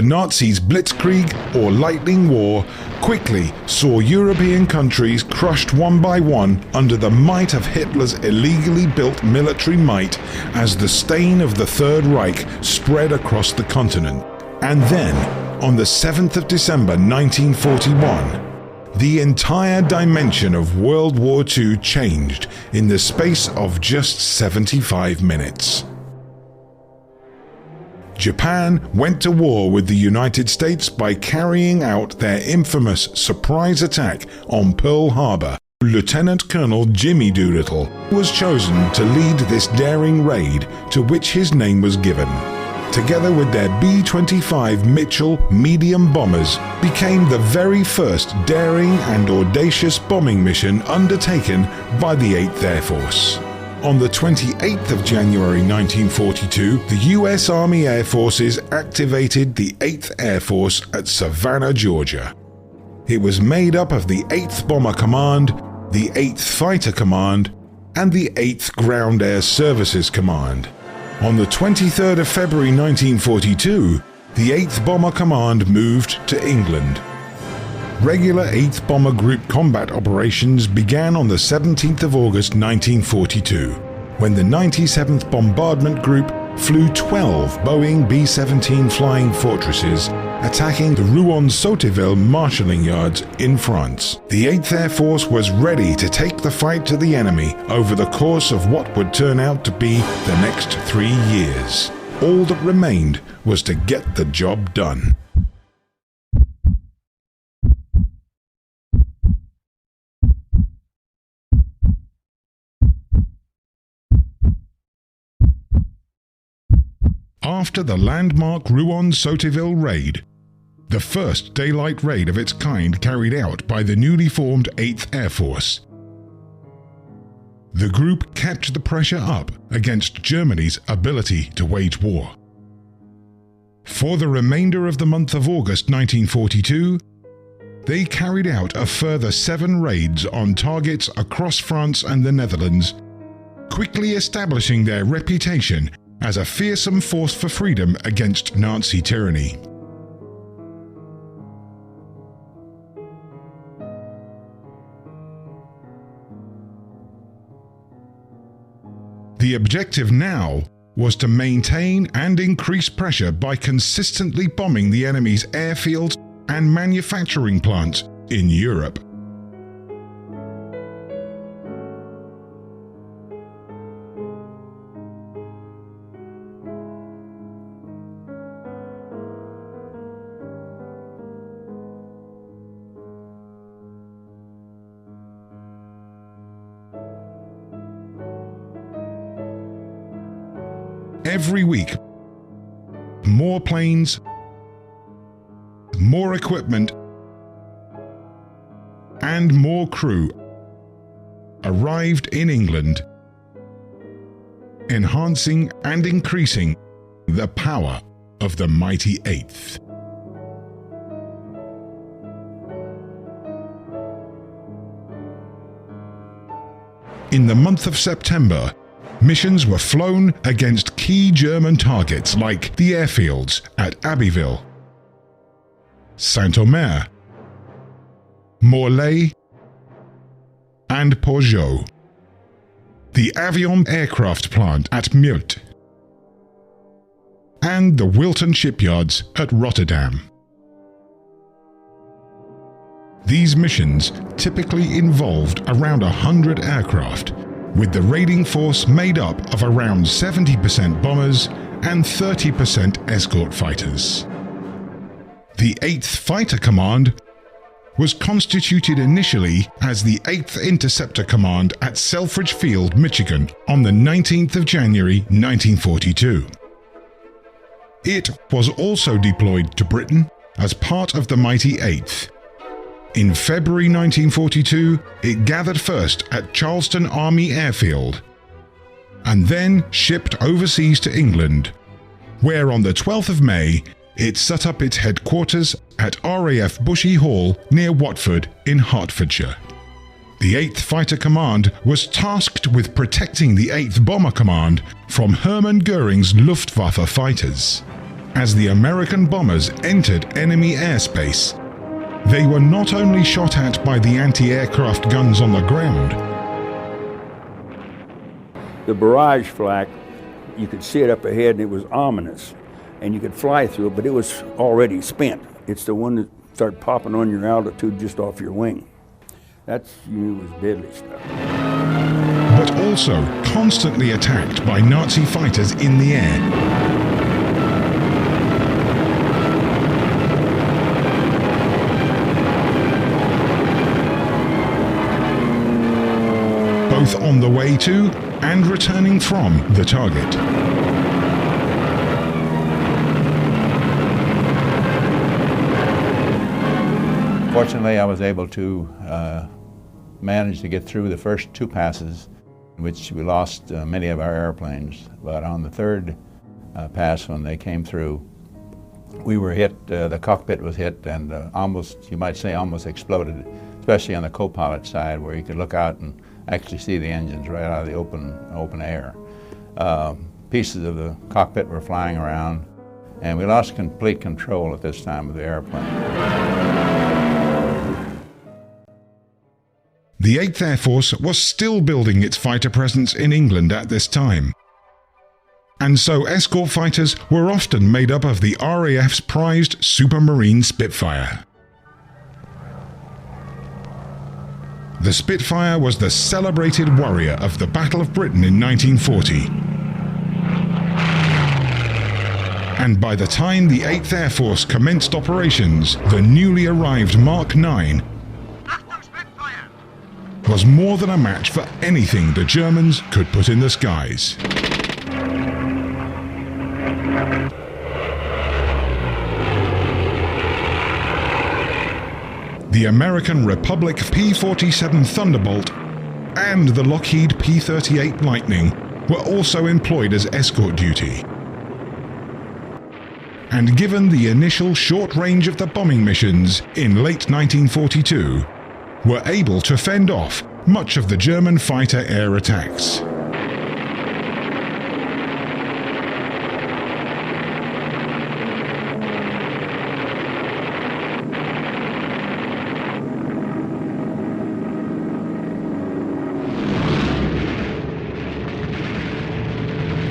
The Nazis' Blitzkrieg, or Lightning War, quickly saw European countries crushed one by one under the might of Hitler's illegally built military might as the stain of the Third Reich spread across the continent. And then, on the 7th of December 1941, the entire dimension of World War II changed in the space of just 75 minutes. Japan went to war with the United States by carrying out their infamous surprise attack on Pearl Harbor. Lieutenant Colonel Jimmy Doolittle was chosen to lead this daring raid, to which his name was given. Together with their B-25 Mitchell medium bombers, became the very first daring and audacious bombing mission undertaken by the 8th Air Force. On the 28th of January 1942, the U.S. Army Air Forces activated the 8th Air Force at Savannah, Georgia. It was made up of the 8th Bomber Command, the 8th Fighter Command, and the 8th Ground Air Services Command. On the 23rd of February 1942, the 8th Bomber Command moved to England. Regular 8th Bomber Group combat operations began on the 17th of August 1942, when the 97th Bombardment Group flew 12 Boeing B-17 Flying Fortresses, attacking the Rouen-Sotteville marshalling yards in France. The 8th Air Force was ready to take the fight to the enemy over the course of what would turn out to be the next 3 years. All that remained was to get the job done. After the landmark Rouen-Sotteville raid, the first daylight raid of its kind carried out by the newly formed 8th Air Force, the group kept the pressure up against Germany's ability to wage war. For the remainder of the month of August 1942, they carried out a further 7 raids on targets across France and the Netherlands, quickly establishing their reputation as a fearsome force for freedom against Nazi tyranny. The objective now was to maintain and increase pressure by consistently bombing the enemy's airfields and manufacturing plants in Europe. Every week, more planes, more equipment, and more crew arrived in England, enhancing and increasing the power of the mighty 8th. In the month of September, missions were flown against key German targets like the airfields at Abbeville, Saint-Omer, Morlaix, and Peugeot, the Avion aircraft plant at Meult, and the Wilton shipyards at Rotterdam. These missions typically involved around 100 aircraft, with the raiding force made up of around 70% bombers and 30% escort fighters. The 8th Fighter Command was constituted initially as the 8th Interceptor Command at Selfridge Field, Michigan on the 19th of January 1942. It was also deployed to Britain as part of the mighty 8th. In February 1942, it gathered first at Charleston Army Airfield, and then shipped overseas to England, where on the 12th of May, it set up its headquarters at RAF Bushy Hall near Watford in Hertfordshire. The 8th Fighter Command was tasked with protecting the 8th Bomber Command from Hermann Göring's Luftwaffe fighters. as the American bombers entered enemy airspace. They were not only shot at by the anti-aircraft guns on the ground. The barrage flak, you could see it up ahead and it was ominous, and you could fly through it, but it was already spent. It's the one that started popping on your altitude just off your wing. That's, you knew, was deadly stuff. But also constantly attacked by Nazi fighters in the air. Both on the way to and returning from the target. Fortunately, I was able to manage to get through the first two passes, in which we lost many of our airplanes. But on the third pass, when they came through, we were hit, the cockpit was hit and almost, you might say, almost exploded, especially on the co-pilot side, where you could look out and actually see the engines right out of the open air. Pieces of the cockpit were flying around, and we lost complete control at this time of the airplane. The 8th Air Force was still building its fighter presence in England at this time. And so escort fighters were often made up of the RAF's prized Supermarine Spitfire. The Spitfire was the celebrated warrior of the Battle of Britain in 1940. And by the time the 8th Air Force commenced operations, the newly arrived Mark 9 was more than a match for anything the Germans could put in the skies. The American Republic P-47 Thunderbolt and the Lockheed P-38 Lightning were also employed as escort duty. And given the initial short range of the bombing missions in late 1942, were able to fend off much of the German fighter air attacks.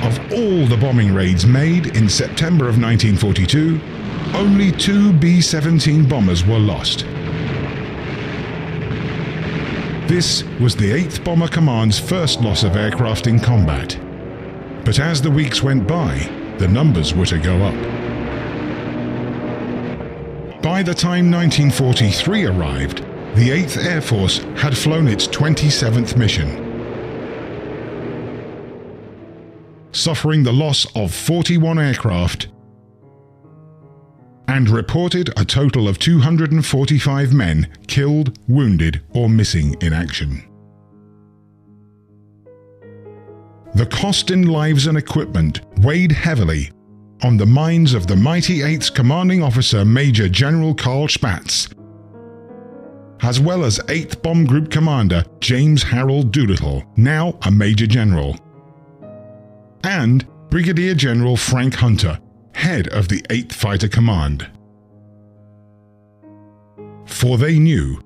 Of all the bombing raids made in September of 1942, only 2 B-17 bombers were lost. This was the 8th Bomber Command's first loss of aircraft in combat. But as the weeks went by, the numbers were to go up. By the time 1943 arrived, the 8th Air Force had flown its 27th mission, suffering the loss of 41 aircraft and reported a total of 245 men killed, wounded, or missing in action. The cost in lives and equipment weighed heavily on the minds of the mighty 8th Commanding Officer Major General Carl Spaatz, as well as 8th Bomb Group Commander James Harold Doolittle, now a Major General, and Brigadier General Frank Hunter, head of the 8th Fighter Command. For they knew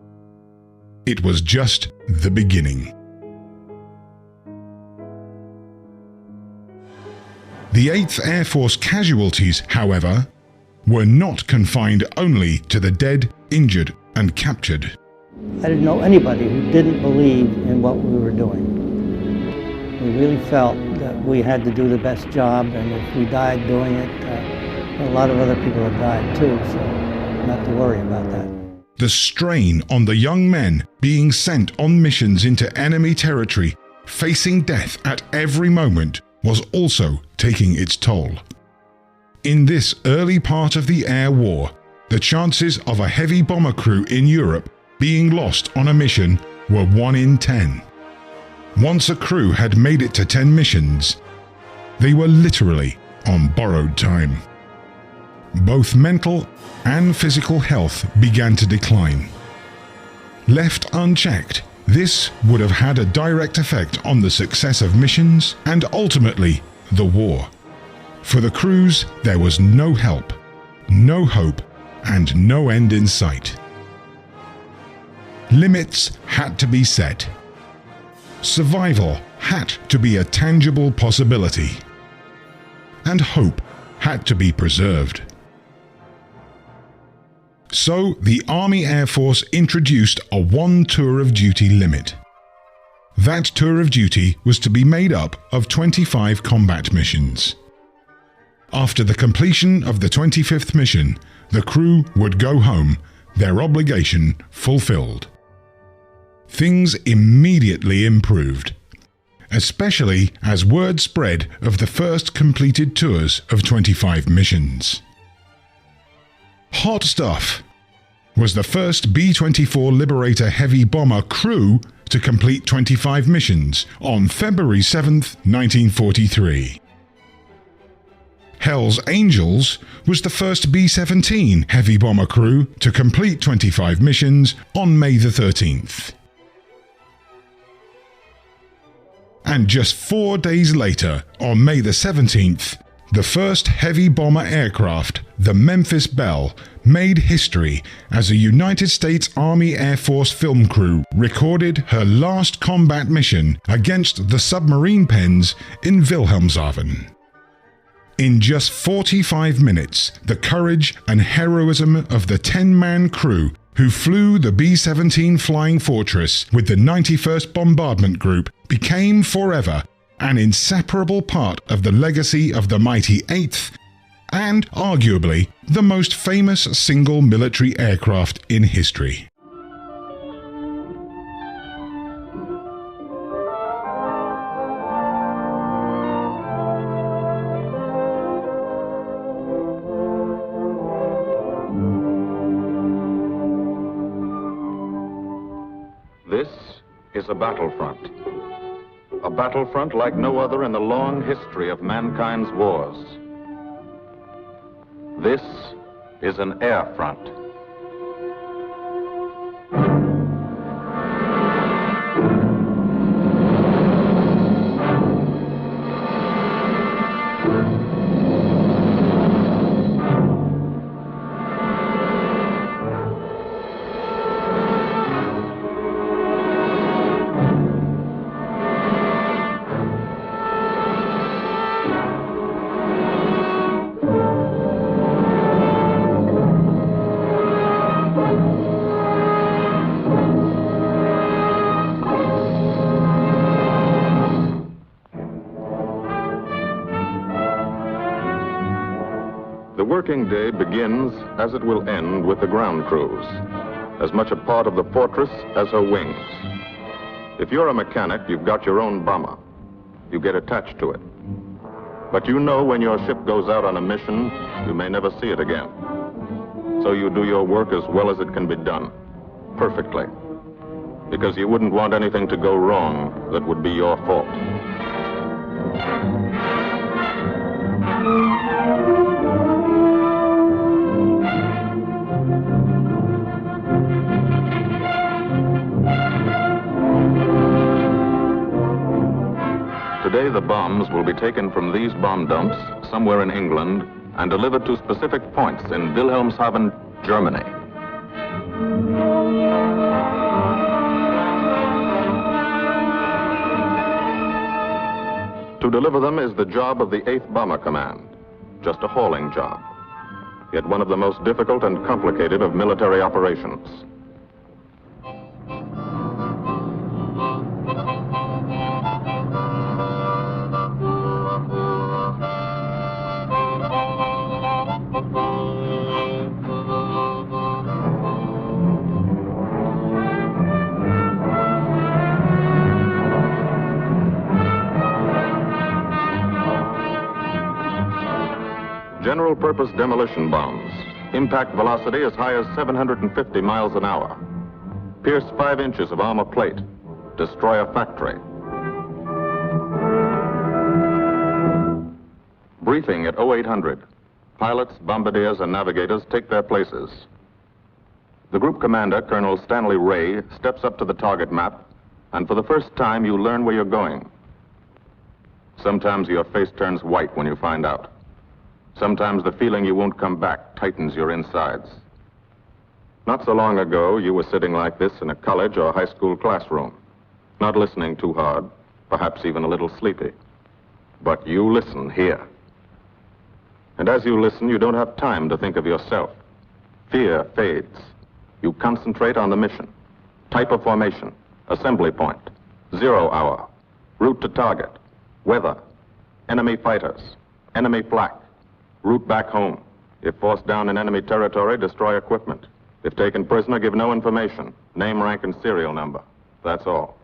it was just the beginning. The 8th Air Force casualties, however, were not confined only to the dead, injured, and captured. I didn't know anybody who didn't believe in what we were doing. We really felt that we had to do the best job, and if we died doing it, a lot of other people had died too, so not to worry about that. The strain on the young men being sent on missions into enemy territory, facing death at every moment, was also taking its toll. In this early part of the air war, the chances of a heavy bomber crew in Europe being lost on a mission were 1 in 10. Once a crew had made it to 10 missions, they were literally on borrowed time. Both mental and physical health began to decline. Left unchecked, this would have had a direct effect on the success of missions and ultimately the war. For the crews, there was no help, no hope, and no end in sight. Limits had to be set. Survival had to be a tangible possibility. And hope had to be preserved. So the Army Air Force introduced a one tour of duty limit. That tour of duty was to be made up of 25 combat missions. After the completion of the 25th mission, the crew would go home, their obligation fulfilled. Things immediately improved, especially as word spread of the first completed tours of 25 missions. Hot stuff was the first B-24 Liberator heavy bomber crew to complete 25 missions on February 7, 1943. Hell's Angels was the first B-17 heavy bomber crew to complete 25 missions on May the 13th. And just 4 days later, on May the 17th, the first heavy bomber aircraft, the Memphis Belle, made history as a United States Army Air Force film crew recorded her last combat mission against the submarine pens in Wilhelmshaven. In just 45 minutes, the courage and heroism of the 10-man crew who flew the B-17 Flying Fortress with the 91st Bombardment Group became forever an inseparable part of the legacy of the mighty 8th and arguably the most famous single military aircraft in history. This is a battlefront. A battlefront like no other in the long history of mankind's wars. This is an air front. The working day begins, as it will end, with the ground crews, as much a part of the fortress as her wings. If you're a mechanic, you've got your own bomber. You get attached to it. But you know when your ship goes out on a mission, you may never see it again. So you do your work as well as it can be done, perfectly, because you wouldn't want anything to go wrong that would be your fault. Today, the bombs will be taken from these bomb dumps somewhere in England and delivered to specific points in Wilhelmshaven, Germany. To deliver them is the job of the 8th Bomber Command, just a hauling job, yet one of the most difficult and complicated of military operations. General-purpose demolition bombs, impact velocity as high as 750 miles an hour, pierce 5 inches of armor plate, destroy a factory. Briefing at 0800. Pilots, bombardiers, and navigators take their places. The group commander, Colonel Stanley Ray, steps up to the target map, and for the first time you learn where you're going. Sometimes your face turns white when you find out. Sometimes the feeling you won't come back tightens your insides. Not so long ago, you were sitting like this in a college or high school classroom, not listening too hard, perhaps even a little sleepy. But you listen here. And as you listen, you don't have time to think of yourself. Fear fades. You concentrate on the mission. Type of formation, assembly point, 0 hour, route to target, weather, enemy fighters, enemy flak, route back home. If forced down in enemy territory, destroy equipment. If taken prisoner, give no information, name, rank, and serial number. That's all.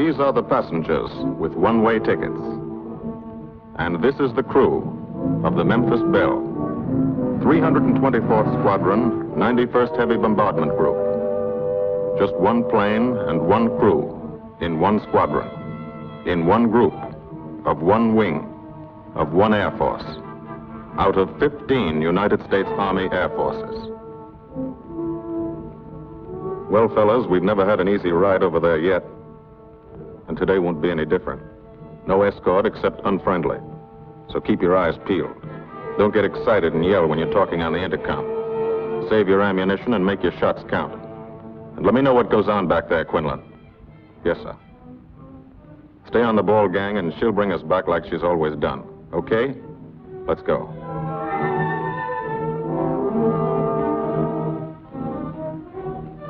These are the passengers with one-way tickets. And this is the crew of the Memphis Belle, 324th Squadron, 91st Heavy Bombardment Group. Just one plane and one crew in one squadron, in one group, of one wing, of one Air Force, out of 15 United States Army Air Forces. Well, fellas, we've never had an easy ride over there yet. And today won't be any different. No escort except unfriendly. So keep your eyes peeled. Don't get excited and yell when you're talking on the intercom. Save your ammunition and make your shots count. And let me know what goes on back there, Quinlan. Yes, sir. Stay on the ball, gang, and she'll bring us back like she's always done. Okay? Let's go.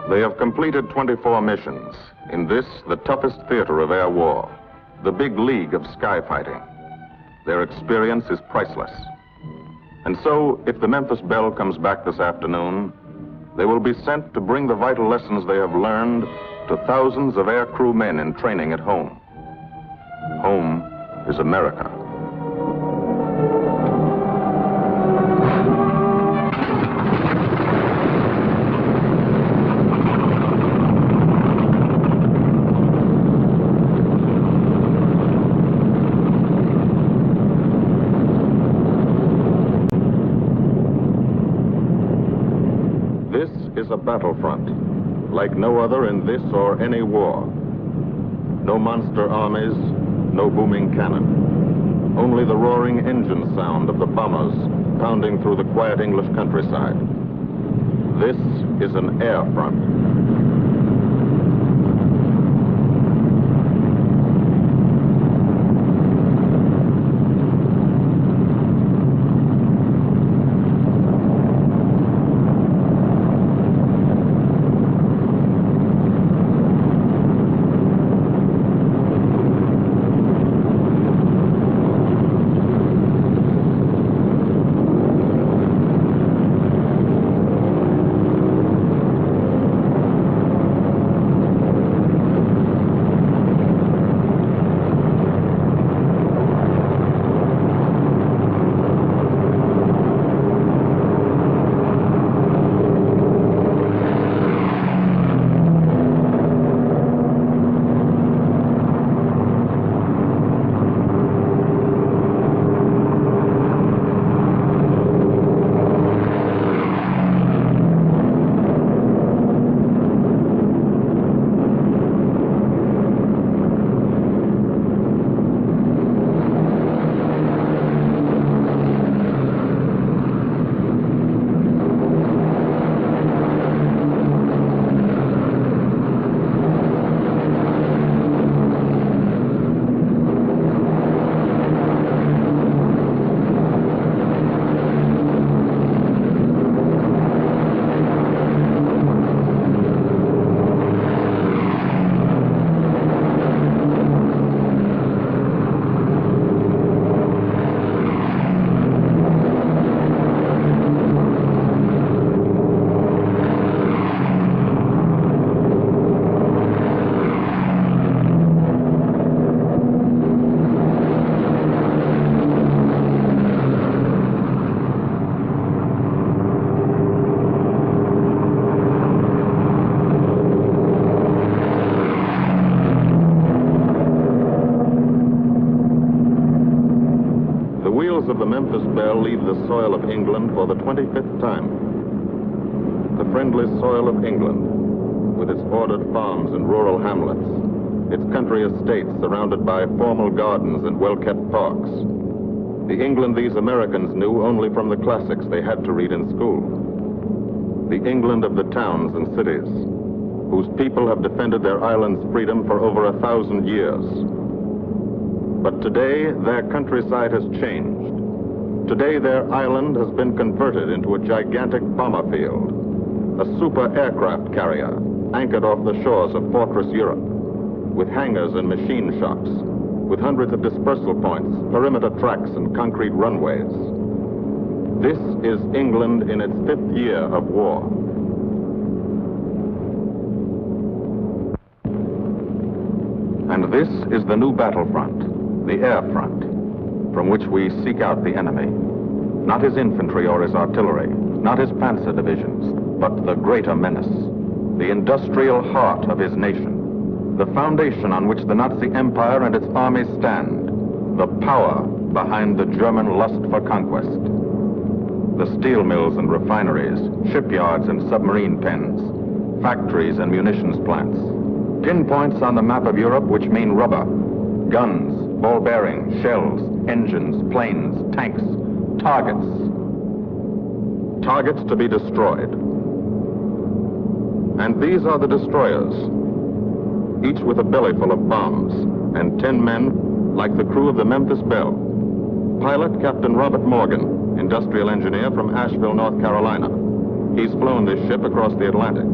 They have completed 24 missions in this, the toughest theater of air war, the big league of sky fighting. Their experience is priceless. And so, if the Memphis Belle comes back this afternoon, they will be sent to bring the vital lessons they have learned to thousands of air crew men in training at home. Home is America. A battlefront like no other in this or any war. No monster armies, no booming cannon. Only the roaring engine sound of the bombers pounding through the quiet English countryside. This is an air front. wheels of the Memphis Belle leave the soil of England for the 25th time. The friendly soil of England, with its ordered farms and rural hamlets, its country estates surrounded by formal gardens and well-kept parks. The England these Americans knew only from the classics they had to read in school. The England of the towns and cities, whose people have defended their island's freedom for over 1,000 years. But today, their countryside has changed. Today, their island has been converted into a gigantic bomber field, a super aircraft carrier anchored off the shores of Fortress Europe, with hangars and machine shops, with hundreds of dispersal points, perimeter tracks, and concrete runways. This is England in its 5th year of war. And this is the new battlefront, the air front, from which we seek out the enemy. Not his infantry or his artillery, not his panzer divisions, but the greater menace, the industrial heart of his nation, the foundation on which the Nazi Empire and its armies stand, the power behind the German lust for conquest. The steel mills and refineries, shipyards and submarine pens, factories and munitions plants, pinpoints on the map of Europe which mean rubber, guns, ball bearings, shells, engines, planes, tanks, targets. Targets to be destroyed. And these are the destroyers, each with a belly full of bombs, and 10 men like the crew of the Memphis Belle. Pilot Captain Robert Morgan, industrial engineer from Asheville, North Carolina. He's flown this ship across the Atlantic.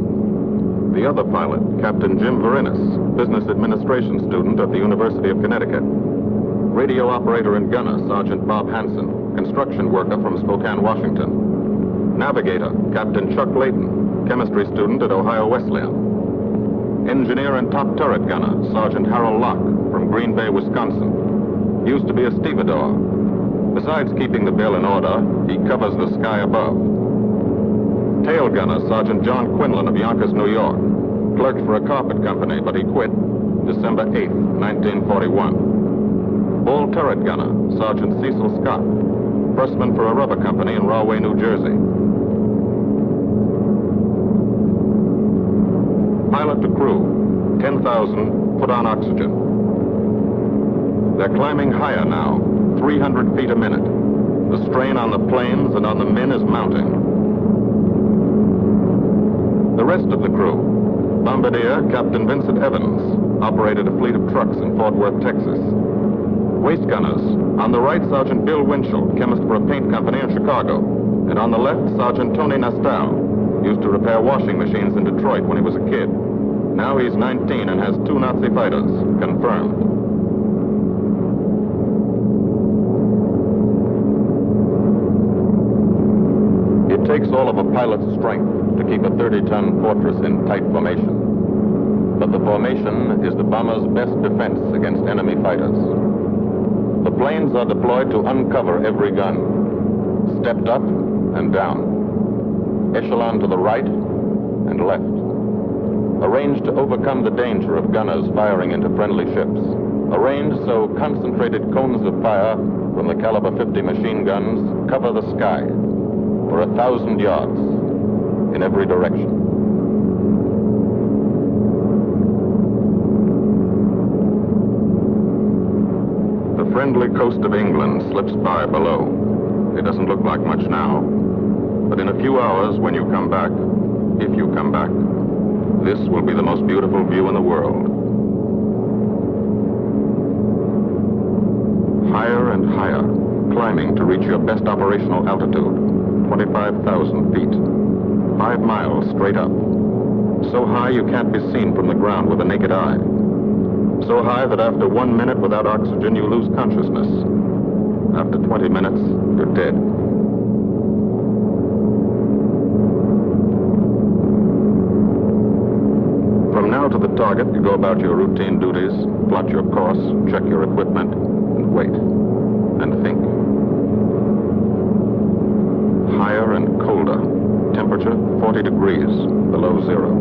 The other pilot, Captain Jim Verinis, business administration student at the University of Connecticut. Radio operator and gunner, Sergeant Bob Hansen, construction worker from Spokane, Washington. Navigator, Captain Chuck Layton, chemistry student at Ohio Wesleyan. Engineer and top turret gunner, Sergeant Harold Locke, from Green Bay, Wisconsin. Used to be a stevedore. Besides keeping the Belle in order, he covers the sky above. Tail gunner, Sergeant John Quinlan of Yonkers, New York. Clerked for a carpet company, but he quit December 8th, 1941. Bull turret gunner, Sergeant Cecil Scott. Firstman for a rubber company in Rahway, New Jersey. Pilot to crew, 10,000, put on oxygen. They're climbing higher now, 300 feet a minute. The strain on the planes and on the men is mounting. The rest of the crew, Bombardier Captain Vincent Evans, operated a fleet of trucks in Fort Worth, Texas. Waist gunners, on the right, Sergeant Bill Winchell, chemist for a paint company in Chicago. And on the left, Sergeant Tony Nastal, used to repair washing machines in Detroit when he was a kid. Now he's 19 and has 2 Nazi fighters, confirmed. It takes all of a pilot's strength to keep a 30-ton fortress in tight formation. But the formation is the bomber's best defense against enemy fighters. The planes are deployed to uncover every gun, stepped up and down, echelon to the right and left, arranged to overcome the danger of gunners firing into friendly ships, arranged so concentrated cones of fire from the caliber 50 machine guns cover the sky for 1,000 yards in every direction. The friendly coast of England slips by below. It doesn't look like much now, but in a few hours when you come back, if you come back, this will be the most beautiful view in the world. Higher and higher, climbing to reach your best operational altitude, 25,000 feet. 5 miles straight up. So high you can't be seen from the ground with the naked eye. So high that after 1 minute without oxygen, you lose consciousness. After 20 minutes, you're dead. From now to the target, you go about your routine duties, plot your course, check your equipment, and wait, and think. Higher and colder. Temperature, 40 degrees, below zero.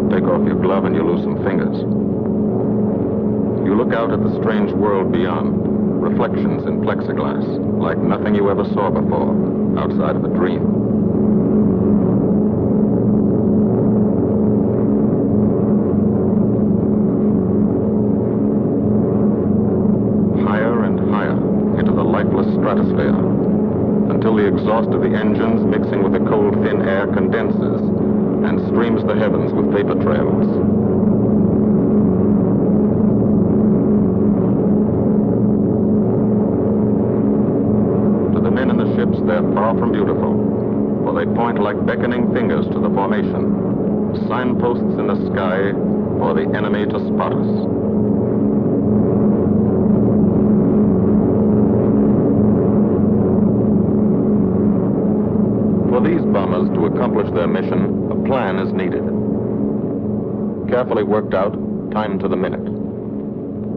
Take off your glove and you lose some fingers. You look out at the strange world beyond. reflections in plexiglass, like nothing you ever saw before, outside of a dream. Higher and higher into the lifeless stratosphere, until the exhaust of the engines mixing with the cold, thin air condenses and streams the heavens with vapor trails. They're far from beautiful, for they point like beckoning fingers to the formation, signposts in the sky for the enemy to spot us. For these bombers to accomplish their mission, a plan is needed. Carefully worked out, timed to the minute.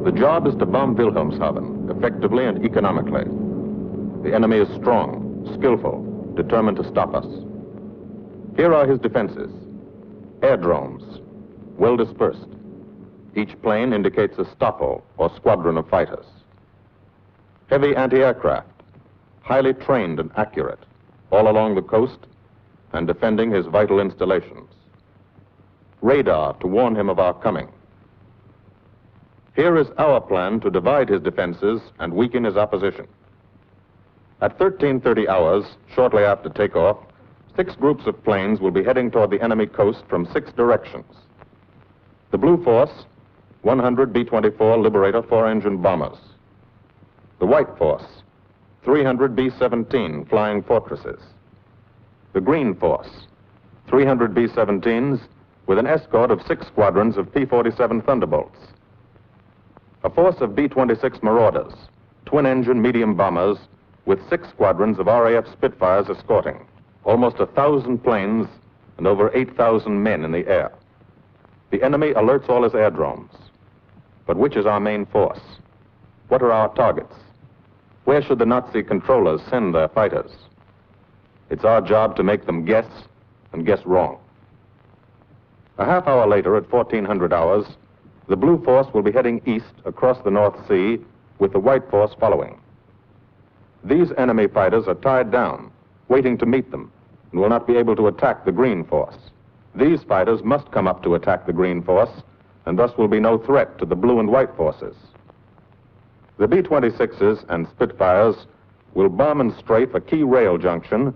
The job is to bomb Wilhelmshaven effectively and economically. The enemy is strong, skillful, determined to stop us. Here are his defenses. Airdromes, well dispersed. Each plane indicates a stoffel or squadron of fighters. Heavy anti-aircraft, highly trained and accurate, all along the coast and defending his vital installations. Radar to warn him of our coming. Here is our plan to divide his defenses and weaken his opposition. At 13:30 hours, shortly after takeoff, 6 groups of planes will be heading toward the enemy coast from 6 directions. The Blue Force, 100 B-24 Liberator 4-engine bombers. The White Force, 300 B-17 Flying Fortresses. The Green Force, 300 B-17s with an escort of 6 squadrons of P-47 Thunderbolts. A force of B-26 Marauders, twin-engine medium bombers with 6 squadrons of RAF Spitfires escorting, almost 1,000 planes and over 8,000 men in the air. The enemy alerts all his airdromes. But which is our main force? What are our targets? Where should the Nazi controllers send their fighters? It's our job to make them guess, and guess wrong. A half hour later, at 1400 hours, the Blue Force will be heading east across the North Sea with the White Force following. These enemy fighters are tied down, waiting to meet them, and will not be able to attack the Green Force. These fighters must come up to attack the Green Force, and thus will be no threat to the Blue and White Forces. The B-26s and Spitfires will bomb and strafe a key rail junction,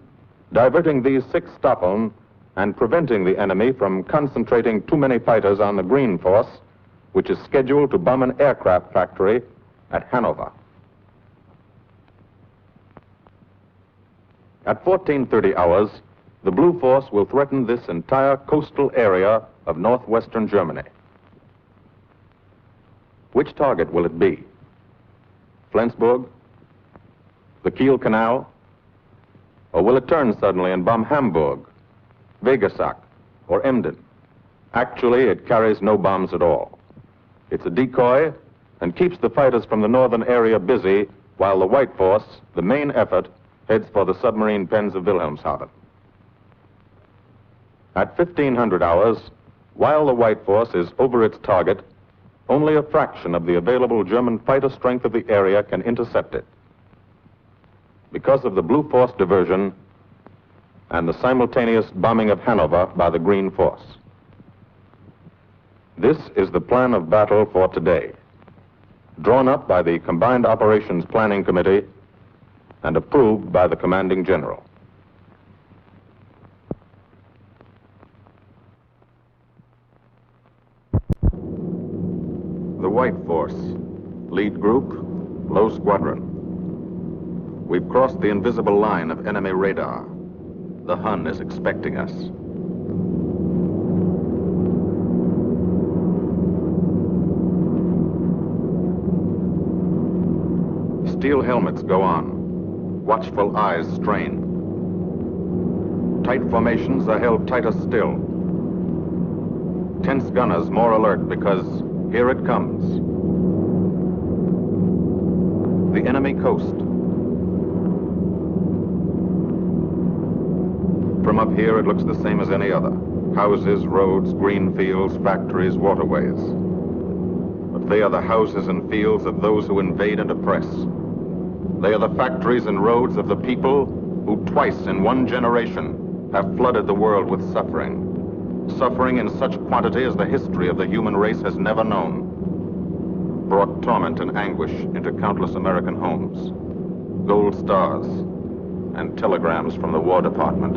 diverting these 6 Staffeln and preventing the enemy from concentrating too many fighters on the Green Force, which is scheduled to bomb an aircraft factory at Hanover. At 14:30 hours, the Blue Force will threaten this entire coastal area of northwestern Germany. Which target will it be? Flensburg? The Kiel Canal? Or will it turn suddenly and bomb Hamburg, Wegesack, or Emden? Actually, it carries no bombs at all. It's a decoy and keeps the fighters from the northern area busy while the White Force, the main effort, heads for the submarine pens of Wilhelmshaven. At 1500 hours, while the White Force is over its target, only a fraction of the available German fighter strength of the area can intercept it. Because of the Blue Force diversion and the simultaneous bombing of Hanover by the Green Force. This is the plan of battle for today, drawn up by the Combined Operations Planning Committee and approved by the Commanding General. The White Force, lead group, low squadron. We've crossed the invisible line of enemy radar. The Hun is expecting us. Steel helmets go on. Watchful eyes strain. Tight formations are held tighter still. Tense gunners more alert because here it comes. The enemy coast. From up here, it looks the same as any other. Houses, roads, green fields, factories, waterways. But they are the houses and fields of those who invade and oppress. They are the factories and roads of the people who twice in one generation have flooded the world with suffering. Suffering in such quantity as the history of the human race has never known. Brought torment and anguish into countless American homes. Gold stars and telegrams from the War Department.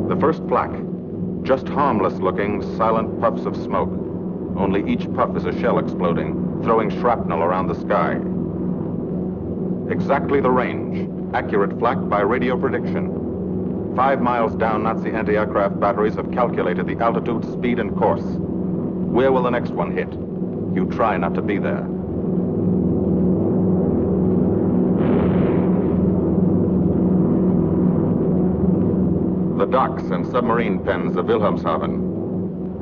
The first flak, just harmless-looking, silent puffs of smoke. Only each puff is a shell exploding, throwing shrapnel around the sky. Exactly the range, accurate flak by radio prediction. 5 miles down, Nazi anti-aircraft batteries have calculated the altitude, speed, and course. Where will the next one hit? You try not to be there. The docks and submarine pens of Wilhelmshaven.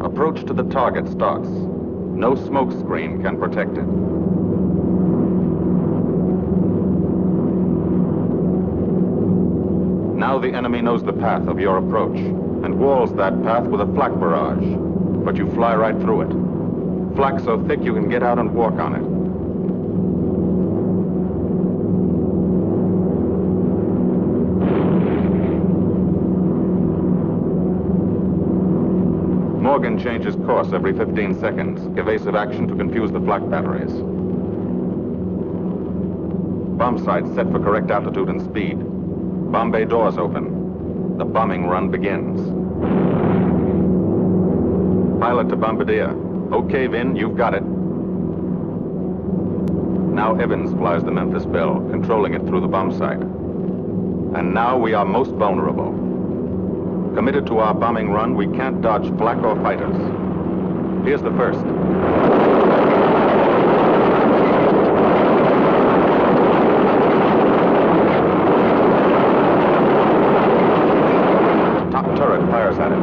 Approach to the target starts. No smoke screen can protect it. Now the enemy knows the path of your approach and walls that path with a flak barrage, but you fly right through it. Flak so thick you can get out and walk on it. Morgan changes course every 15 seconds. Evasive action to confuse the flak batteries. Bomb sights set for correct altitude and speed. Bomb bay doors open. The bombing run begins. Pilot to bombardier. Okay, Vin, you've got it. Now Evans flies the Memphis Belle, controlling it through the bomb sight. And now we are most vulnerable. Committed to our bombing run, we can't dodge flak or fighters. Here's the first. Top turret fires at it.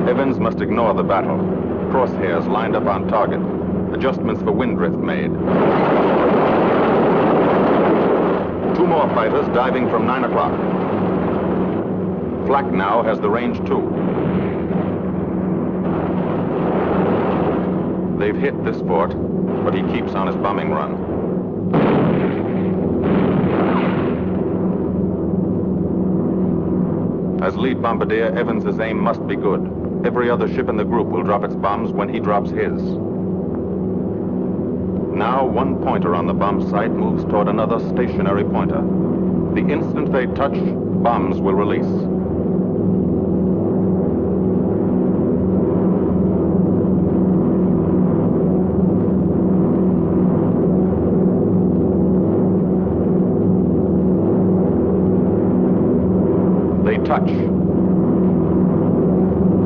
Evans must ignore the battle. Crosshairs lined up on target. Adjustments for wind drift made. 2 more fighters diving from 9 o'clock. Flak now has the range too. They've hit this fort, but he keeps on his bombing run. As lead bombardier, Evans's aim must be good. Every other ship in the group will drop its bombs when he drops his. Now one pointer on the bomb site moves toward another stationary pointer. The instant they touch, bombs will release. They touch.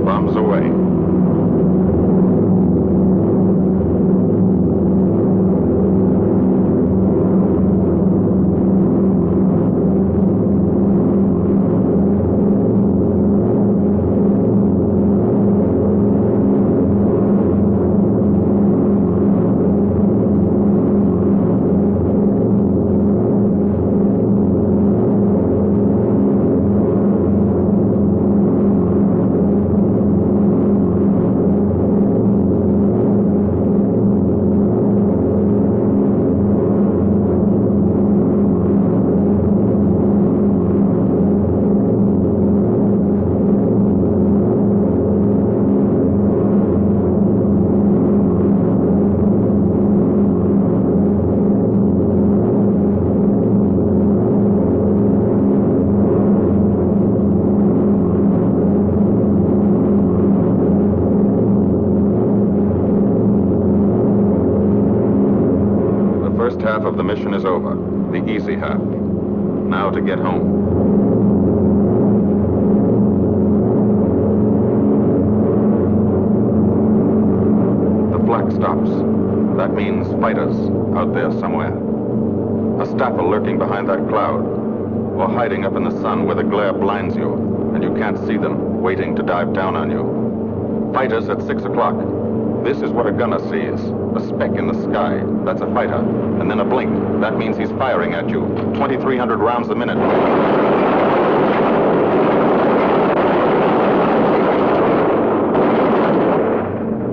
Bombs away. Half of the mission is over, the easy half. Now to get home. The flak stops. That means fighters out there somewhere. A staffel lurking behind that cloud, or hiding up in the sun where the glare blinds you and you can't see them, waiting to dive down on you. Fighters at 6 o'clock. This is what a gunner sees. A speck in the sky. That's a fighter. And then a blink. That means he's firing at you. 2,300 rounds a minute.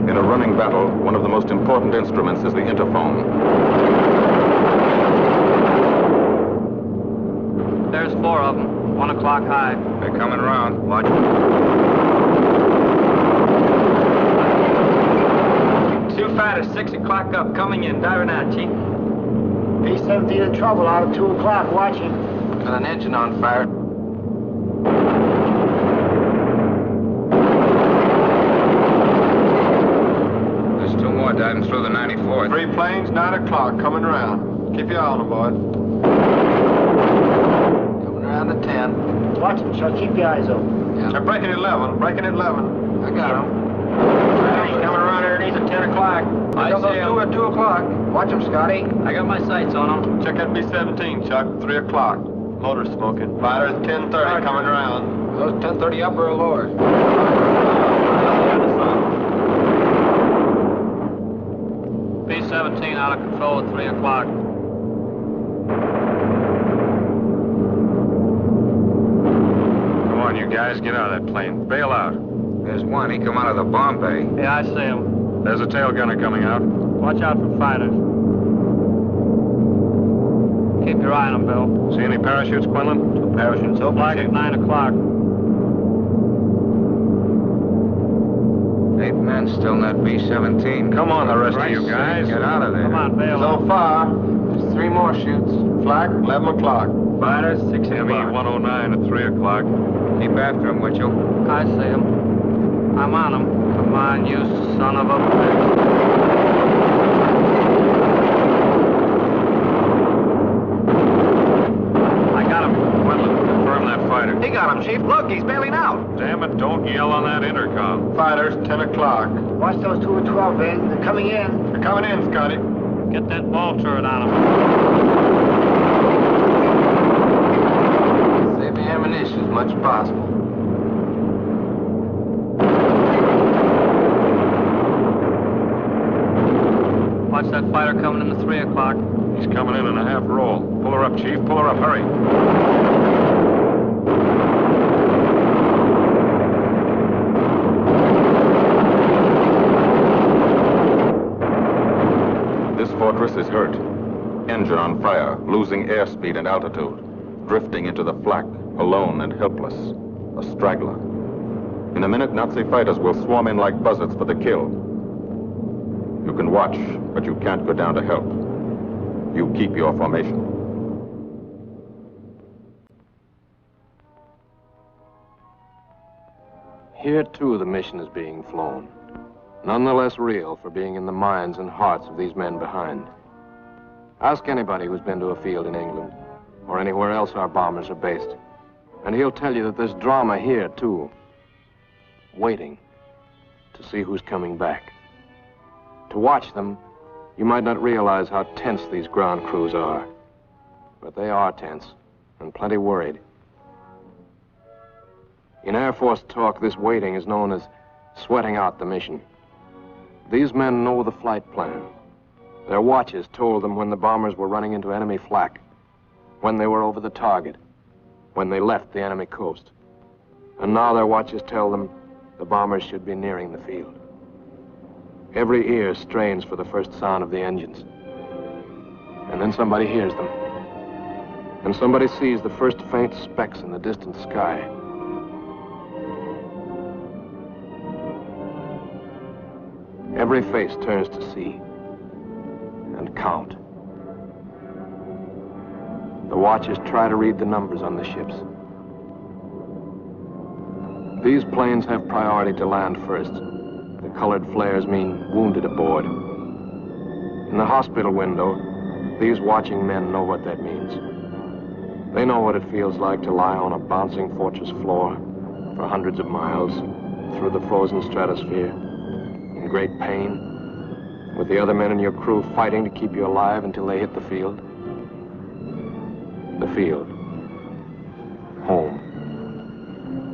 In a running battle, one of the most important instruments is the interphone. There's 4 of them, 1 o'clock high. They're coming around. Watch. Two fighters, 6 o'clock up, coming in, diving out, Chief. B-17 in trouble out at 2 o'clock, watching. Got an engine on fire. There's 2 more diving through the 94th. 3 planes, 9 o'clock, coming around. Keep your eye on them, boys. Coming around to 10. Watch them, Chuck. Keep your eyes open. Yeah. They're breaking at 11, breaking at 11. I got them. He's coming around underneath at 10 o'clock. I got those 2 at 2 o'clock. Watch them, Scotty. I got my sights on them. Check that B-17, Chuck, 3 o'clock. Motor smoking. Fighters, 10:30, coming around. Those 10:30 upper or lower? B-17 out of control at 3 o'clock. Come on, you guys, get out of that plane. Bail out. There's one. He come out of the bomb bay. Yeah, I see him. There's a tail gunner coming out. Watch out for fighters. Keep your eye on them, Bill. See any parachutes, Quinlan? 2 parachutes open. Flag at 9 o'clock. 8 men still in that B-17. Come on, the rest of you guys. Get out of there. Come on, bail out. So far, There's 3 more shoots. flag, 11 o'clock. Fighters, 6 ME o'clock. 109 at 3 o'clock. Keep after him, Mitchell. I see him. I'm on him. Come on, you son of a bitch. I got him. Quinlan, confirm that fighter. He got him, Chief. Look, he's bailing out. Damn it, don't yell on that intercom. Fighters, 10 o'clock. Watch those 2 at 12, Van. They're coming in. They're coming in, Scotty. Get that ball turret on him. Save the ammunition as much as possible. Watch that fighter coming in at 3 o'clock. He's coming in a half roll. Pull her up, Chief. Pull her up. Hurry. This fortress is hurt. Engine on fire, losing airspeed and altitude, drifting into the flak, alone and helpless, a straggler. In a minute, Nazi fighters will swarm in like buzzards for the kill. You can watch, but you can't go down to help. You keep your formation. Here, too, the mission is being flown. None the less real for being in the minds and hearts of these men behind. Ask anybody who's been to a field in England, or anywhere else our bombers are based, and he'll tell you that there's drama here, too. Waiting to see who's coming back. To watch them, you might not realize how tense these ground crews are. But they are tense, and plenty worried. In Air Force talk, this waiting is known as sweating out the mission. These men know the flight plan. Their watches told them when the bombers were running into enemy flak, when they were over the target, when they left the enemy coast. And now their watches tell them the bombers should be nearing the field. Every ear strains for the first sound of the engines. And then somebody hears them. And somebody sees the first faint specks in the distant sky. Every face turns to see and count. The watchers try to read the numbers on the ships. These planes have priority to land first. The colored flares mean wounded aboard. In the hospital window, these watching men know what that means. They know what it feels like to lie on a bouncing fortress floor for hundreds of miles through the frozen stratosphere in great pain, with the other men in your crew fighting to keep you alive until they hit the field. The field. Home.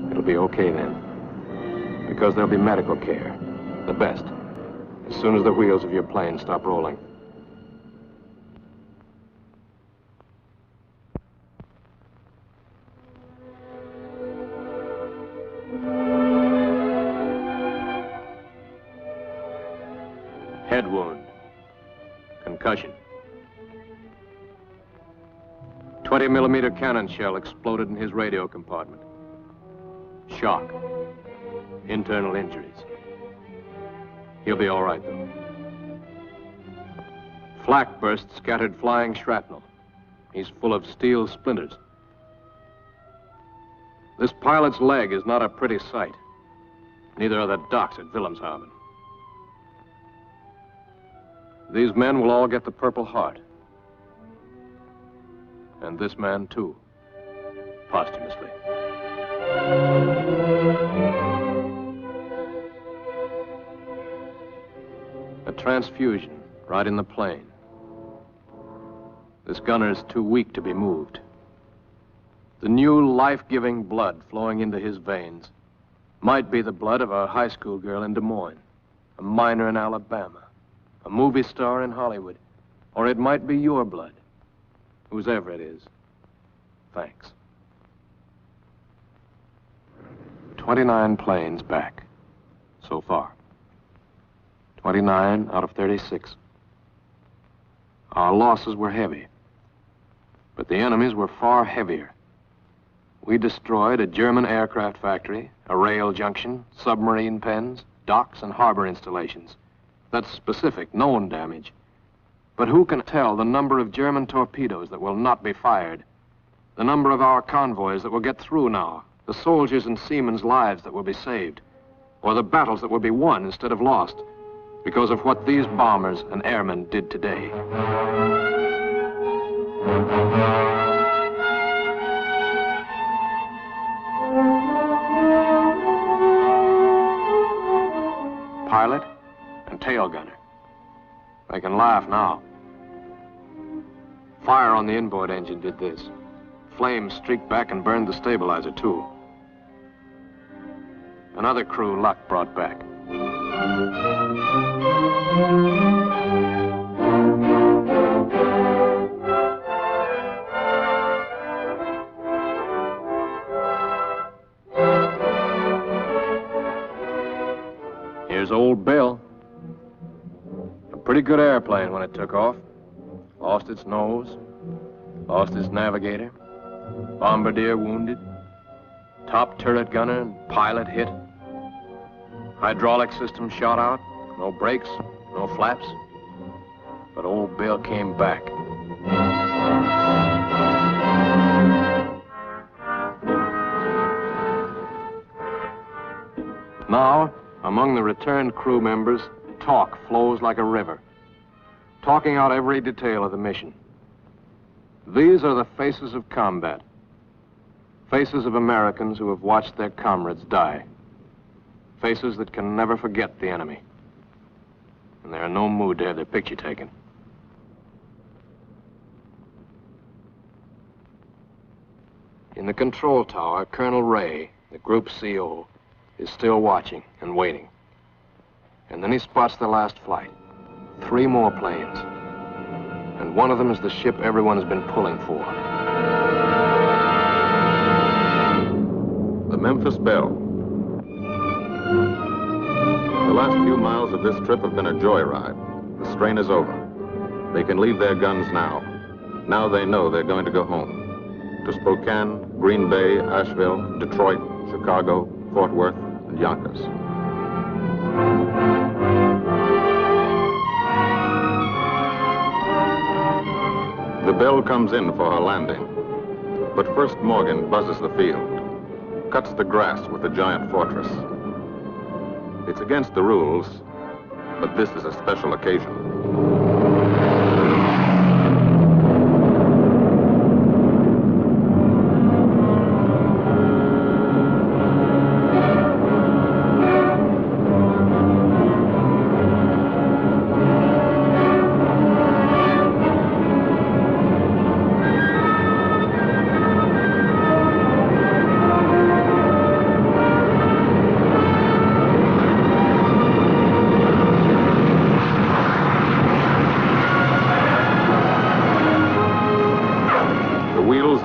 It'll be okay then, because there'll be medical care. The best, as soon as the wheels of your plane stop rolling. Head wound. Concussion. 20-millimeter cannon shell exploded in his radio compartment. Shock. Internal injuries. He'll be all right, though. Flak burst scattered flying shrapnel. He's full of steel splinters. This pilot's leg is not a pretty sight. Neither are the docks at Wilhelmshaven. These men will all get the Purple Heart. And this man, too, posthumously. A transfusion right in the plane. This gunner's too weak to be moved. The new life-giving blood flowing into his veins might be the blood of a high school girl in Des Moines, a miner in Alabama, a movie star in Hollywood, or it might be your blood. Whoever it is, thanks. 29 planes back, so far. 29 out of 36. Our losses were heavy, but the enemy's were far heavier. We destroyed a German aircraft factory, a rail junction, submarine pens, docks, and harbor installations. That's specific, known damage. But who can tell the number of German torpedoes that will not be fired, the number of our convoys that will get through now, the soldiers' and seamen's lives that will be saved, or the battles that will be won instead of lost because of what these bombers and airmen did today. Pilot and tail gunner. They can laugh now. Fire on the inboard engine did this. Flames streaked back and burned the stabilizer, too. Another crew luck brought back. Here's old Belle. A pretty good airplane when it took off. Lost its nose, lost its navigator, bombardier wounded, top turret gunner and pilot hit. Hydraulic system shot out, no brakes, no flaps. But old Belle came back. Now, among the returned crew members, talk flows like a river, talking out every detail of the mission. These are the faces of combat, faces of Americans who have watched their comrades die, faces that can never forget the enemy, and they're in no mood to have their picture taken. In the control tower, Colonel Ray, the group CO, is still watching and waiting. And then he spots the last flight. 3 more planes. And one of them is the ship everyone has been pulling for. The Memphis Belle. The last few miles of this trip have been a joyride. The strain is over. They can leave their guns now. Now they know they're going to go home. To Spokane, Green Bay, Asheville, Detroit, Chicago, Fort Worth, and Yonkers. The Belle comes in for her landing. But first Morgan buzzes the field, cuts the grass with the giant fortress. It's against the rules, but this is a special occasion.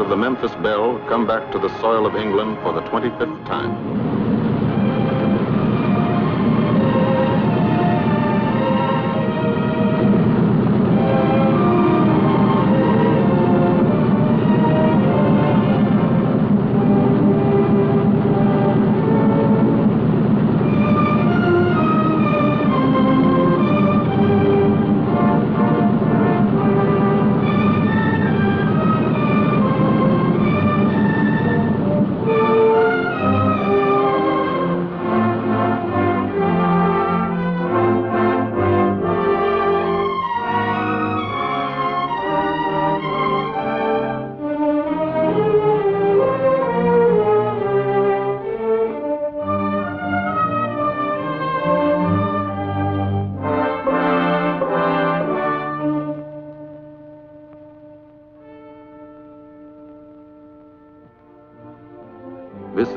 The Memphis Belle come back to the soil of England for the 25th time.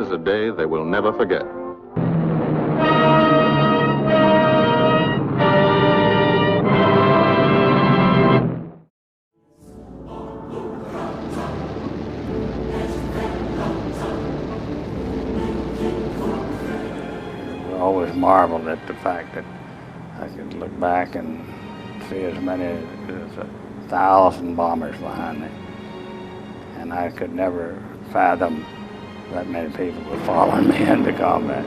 is a day they will never forget. I always marveled at the fact that I could look back and see as many as 1,000 bombers behind me. And I could never fathom that many people were following me into combat.